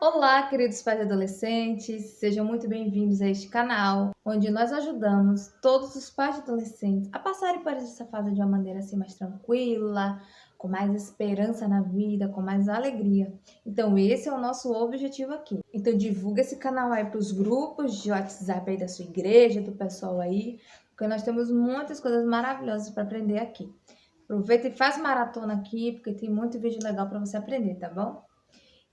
Olá, queridos pais e adolescentes, sejam muito bem-vindos a este canal, onde nós ajudamos todos os pais e adolescentes a passarem por essa fase de uma maneira assim mais tranquila, com mais esperança na vida, com mais alegria. Então, esse é o nosso objetivo aqui. Então, divulga esse canal aí para os grupos de WhatsApp aí da sua igreja, do pessoal aí, porque nós temos muitas coisas maravilhosas para aprender aqui. Aproveita e faz maratona aqui, porque tem muito vídeo legal para você aprender, tá bom?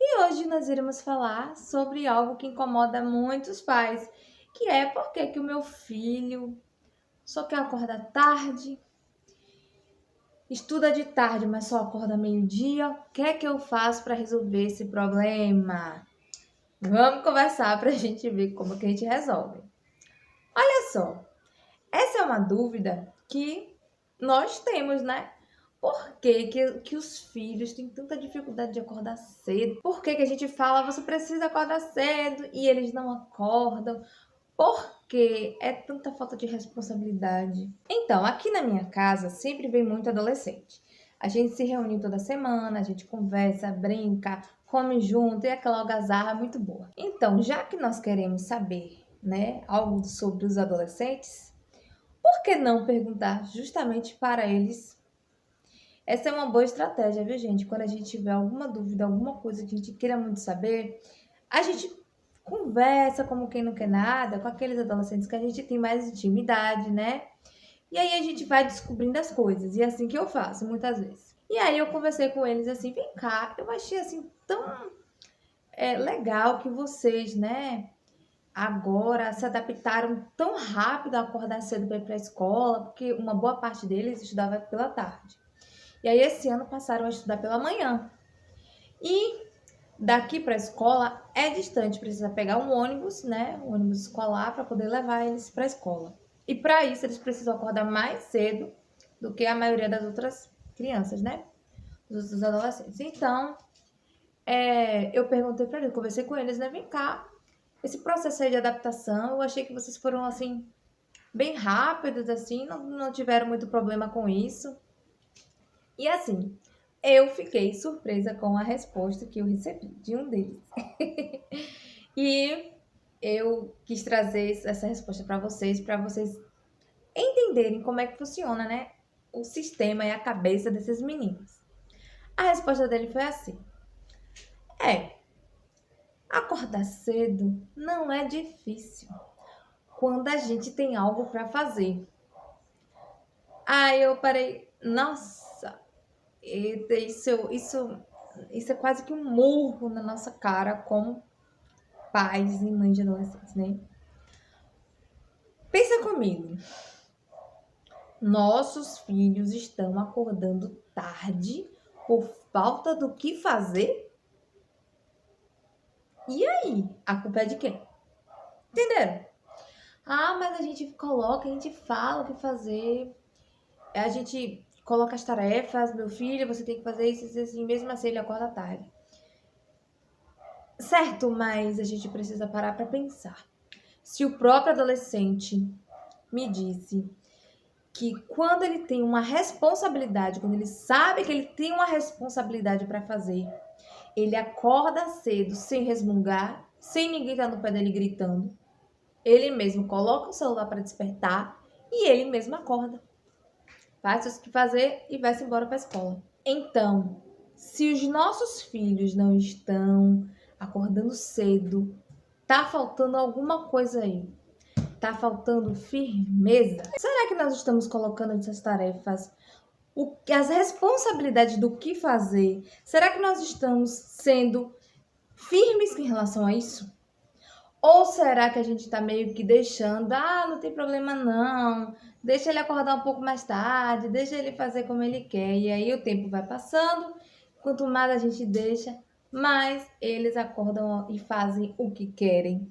E hoje nós iremos falar sobre algo que incomoda muitos pais, que é por que o meu filho só quer acordar tarde, estuda de tarde, mas só acorda meio-dia. O que é que eu faço para resolver esse problema? Vamos conversar para a gente ver como que a gente resolve. Olha só, essa é uma dúvida que nós temos, né? Por que os filhos têm tanta dificuldade de acordar cedo? Por que a gente fala, você precisa acordar cedo e eles não acordam? Por que é tanta falta de responsabilidade? Então, aqui na minha casa sempre vem muito adolescente. A gente se reúne toda semana, a gente conversa, brinca, come junto e aquela algazarra muito boa. Então, já que nós queremos saber, né, algo sobre os adolescentes, por que não perguntar justamente para eles? Essa é uma boa estratégia, viu, gente? Quando a gente tiver alguma dúvida, alguma coisa que a gente queira muito saber, a gente conversa como quem não quer nada com aqueles adolescentes que a gente tem mais intimidade, né? E aí a gente vai descobrindo as coisas. E é assim que eu faço, muitas vezes. E aí eu conversei com eles assim, vem cá, eu achei assim tão legal que vocês, né, agora se adaptaram tão rápido a acordar cedo para ir para a escola, porque uma boa parte deles estudava pela tarde. E aí esse ano passaram a estudar pela manhã. E daqui para a escola é distante, precisa pegar um ônibus, né? Um ônibus escolar para poder levar eles para a escola. E para isso eles precisam acordar mais cedo do que a maioria das outras crianças, né? Dos outros adolescentes. Então, eu perguntei para eles, conversei com eles, né? Vem cá, esse processo aí de adaptação, eu achei que vocês foram assim bem rápidos, assim, não tiveram muito problema com isso. E assim, eu fiquei surpresa com a resposta que eu recebi de um deles. E eu quis trazer essa resposta para vocês entenderem como é que funciona, né? O sistema e a cabeça desses meninos. A resposta dele foi assim: é, acordar cedo não é difícil quando a gente tem algo para fazer. Aí eu parei, nossa, isso é quase que um murro na nossa cara como pais e mães de adolescentes, né? Pensa comigo. Nossos filhos estão acordando tarde por falta do que fazer? E aí? A culpa é de quem? Entenderam? Ah, mas a gente coloca, a gente fala o que fazer. A gente coloca as tarefas, meu filho, você tem que fazer isso, assim, mesmo assim ele acorda tarde. Certo, mas a gente precisa parar para pensar. Se o próprio adolescente me disse que quando ele tem uma responsabilidade, quando ele sabe que ele tem uma responsabilidade para fazer, ele acorda cedo, sem resmungar, sem ninguém estar no pé dele gritando. Ele mesmo coloca o celular para despertar e ele mesmo acorda. Faz o que fazer e vai-se embora para a escola. Então, se os nossos filhos não estão acordando cedo, tá faltando alguma coisa aí. Tá faltando firmeza. Será que nós estamos colocando essas tarefas, as responsabilidades do que fazer? Será que nós estamos sendo firmes em relação a isso? Ou será que a gente tá meio que deixando, não tem problema não, deixa ele acordar um pouco mais tarde, deixa ele fazer como ele quer. E aí o tempo vai passando, quanto mais a gente deixa, mais eles acordam e fazem o que querem.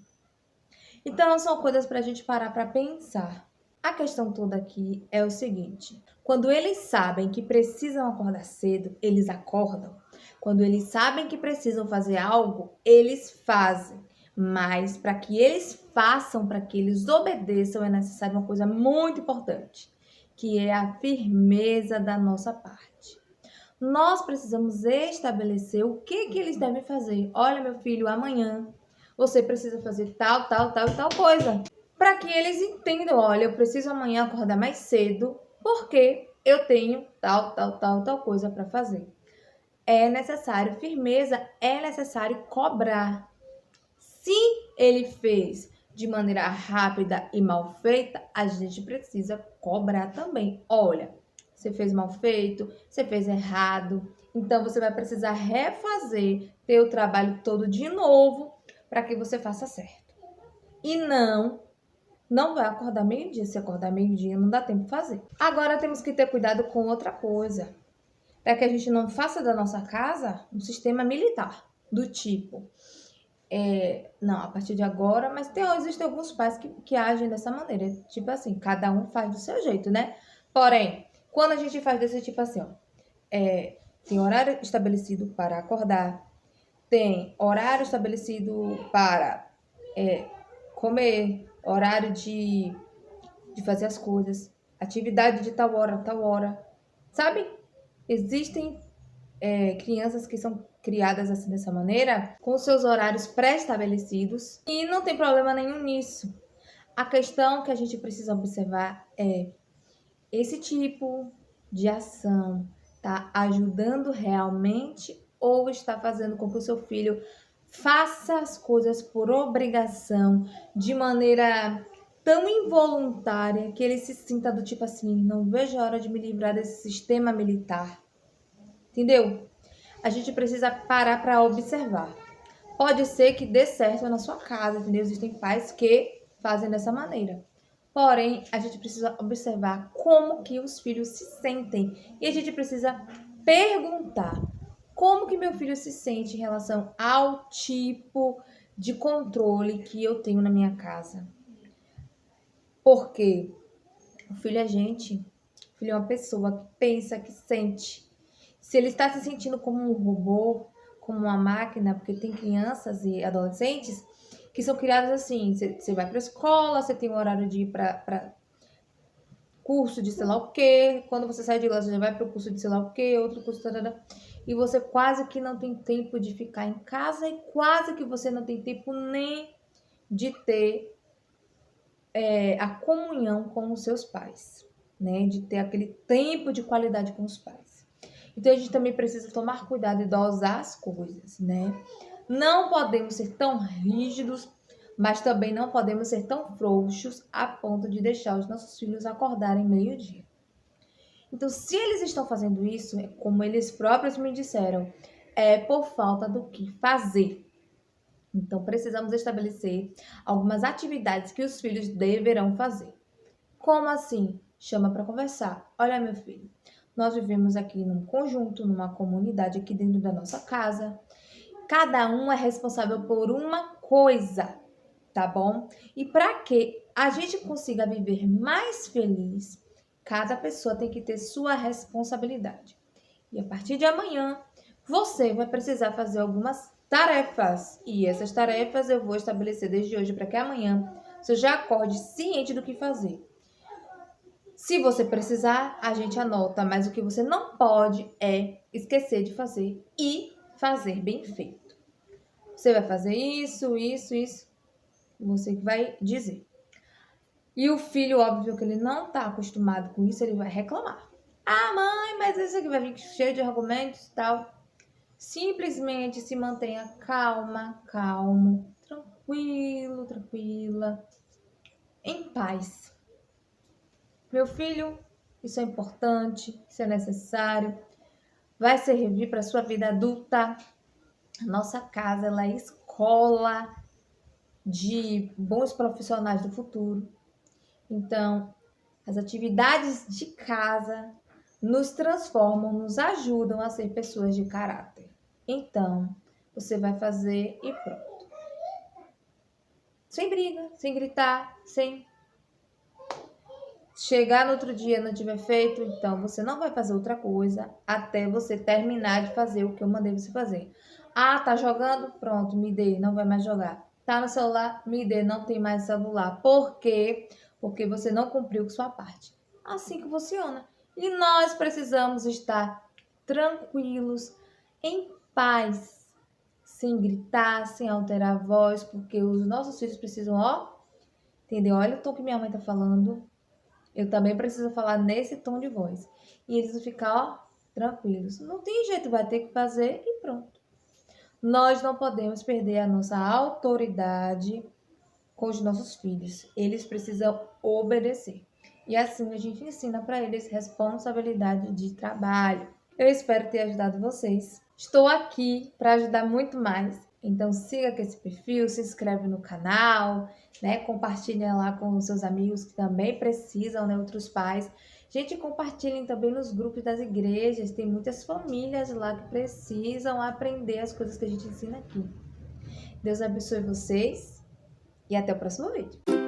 Então são coisas para a gente parar para pensar. A questão toda aqui é o seguinte: quando eles sabem que precisam acordar cedo, eles acordam. Quando eles sabem que precisam fazer algo, eles fazem. Mas para que eles façam, para que eles obedeçam, é necessário uma coisa muito importante, que é a firmeza da nossa parte. Nós precisamos estabelecer o que eles devem fazer. Olha, meu filho, amanhã você precisa fazer tal, tal, tal e tal coisa. Para que eles entendam, olha, eu preciso amanhã acordar mais cedo, porque eu tenho tal, tal, tal, tal coisa para fazer. É necessário firmeza, é necessário cobrar. Se ele fez de maneira rápida e mal feita, a gente precisa cobrar também. Olha, você fez mal feito, você fez errado, então você vai precisar refazer teu trabalho todo de novo para que você faça certo. E não vai acordar meio-dia. Se acordar meio-dia, não dá tempo de fazer. Agora temos que ter cuidado com outra coisa, para que a gente não faça da nossa casa um sistema militar, do tipo, não, a partir de agora, mas existem alguns pais que agem dessa maneira, tipo assim, cada um faz do seu jeito, né? Porém, quando a gente faz desse tipo assim, ó, tem horário estabelecido para acordar, tem horário estabelecido para comer, horário de fazer as coisas, atividade de tal hora, sabe? Existem crianças que são criadas assim dessa maneira, com seus horários pré-estabelecidos, e não tem problema nenhum nisso. A questão que a gente precisa observar é esse tipo de ação está ajudando realmente ou está fazendo com que o seu filho faça as coisas por obrigação, de maneira tão involuntária que ele se sinta do tipo assim, não vejo a hora de me livrar desse sistema militar. Entendeu? A gente precisa parar para observar. Pode ser que dê certo na sua casa, entendeu? Existem pais que fazem dessa maneira. Porém, a gente precisa observar como que os filhos se sentem. E a gente precisa perguntar como que meu filho se sente em relação ao tipo de controle que eu tenho na minha casa. Porque o filho é gente, o filho é uma pessoa que pensa, que sente. Se ele está se sentindo como um robô, como uma máquina, porque tem crianças e adolescentes que são criadas assim, você vai para a escola, você tem um horário de ir para curso de sei lá o quê, quando você sai de lá, você já vai para o curso de sei lá o quê, outro curso, tarará, e você quase que não tem tempo de ficar em casa e quase que você não tem tempo nem de ter a comunhão com os seus pais, né? De ter aquele tempo de qualidade com os pais. Então a gente também precisa tomar cuidado e dosar as coisas, né? Não podemos ser tão rígidos, mas também não podemos ser tão frouxos a ponto de deixar os nossos filhos acordarem meio-dia. Então, se eles estão fazendo isso, como eles próprios me disseram, é por falta do que fazer. Então, precisamos estabelecer algumas atividades que os filhos deverão fazer. Como assim? Chama para conversar. Olha, meu filho, nós vivemos aqui num conjunto, numa comunidade aqui dentro da nossa casa. Cada um é responsável por uma coisa, tá bom? E para que a gente consiga viver mais feliz, cada pessoa tem que ter sua responsabilidade. E a partir de amanhã, você vai precisar fazer algumas tarefas. E essas tarefas eu vou estabelecer desde hoje para que amanhã você já acorde ciente do que fazer. Se você precisar, a gente anota, mas o que você não pode é esquecer de fazer e fazer bem feito. Você vai fazer isso, isso, isso. Você que vai dizer. E o filho, óbvio que ele não está acostumado com isso, ele vai reclamar. Ah, mãe, mas isso aqui vai vir cheio de argumentos e tal. Simplesmente se mantenha calma, calmo, tranquilo, tranquila, em paz. Meu filho, isso é importante, isso é necessário. Vai servir para a sua vida adulta. A nossa casa, ela é escola de bons profissionais do futuro. Então, as atividades de casa nos transformam, nos ajudam a ser pessoas de caráter. Então, você vai fazer e pronto. Sem briga, sem gritar, sem chegar no outro dia e não tiver feito, então você não vai fazer outra coisa até você terminar de fazer o que eu mandei você fazer. Ah, tá jogando? Pronto, me dê, não vai mais jogar. Tá no celular? Me dê, não tem mais celular. Por quê? Porque você não cumpriu com sua parte. Assim que funciona. E nós precisamos estar tranquilos, em paz, sem gritar, sem alterar a voz, porque os nossos filhos precisam, ó, entendeu? Olha o tom que minha mãe tá falando. Eu também preciso falar nesse tom de voz. E eles vão ficar, ó, tranquilos. Não tem jeito, vai ter que fazer e pronto. Nós não podemos perder a nossa autoridade com os nossos filhos. Eles precisam obedecer. E assim a gente ensina para eles responsabilidade de trabalho. Eu espero ter ajudado vocês. Estou aqui para ajudar muito mais. Então siga aqui esse perfil, se inscreve no canal, né? Compartilha lá com os seus amigos que também precisam, né? Outros pais. Gente, compartilhem também nos grupos das igrejas. Tem muitas famílias lá que precisam aprender as coisas que a gente ensina aqui. Deus abençoe vocês e até o próximo vídeo.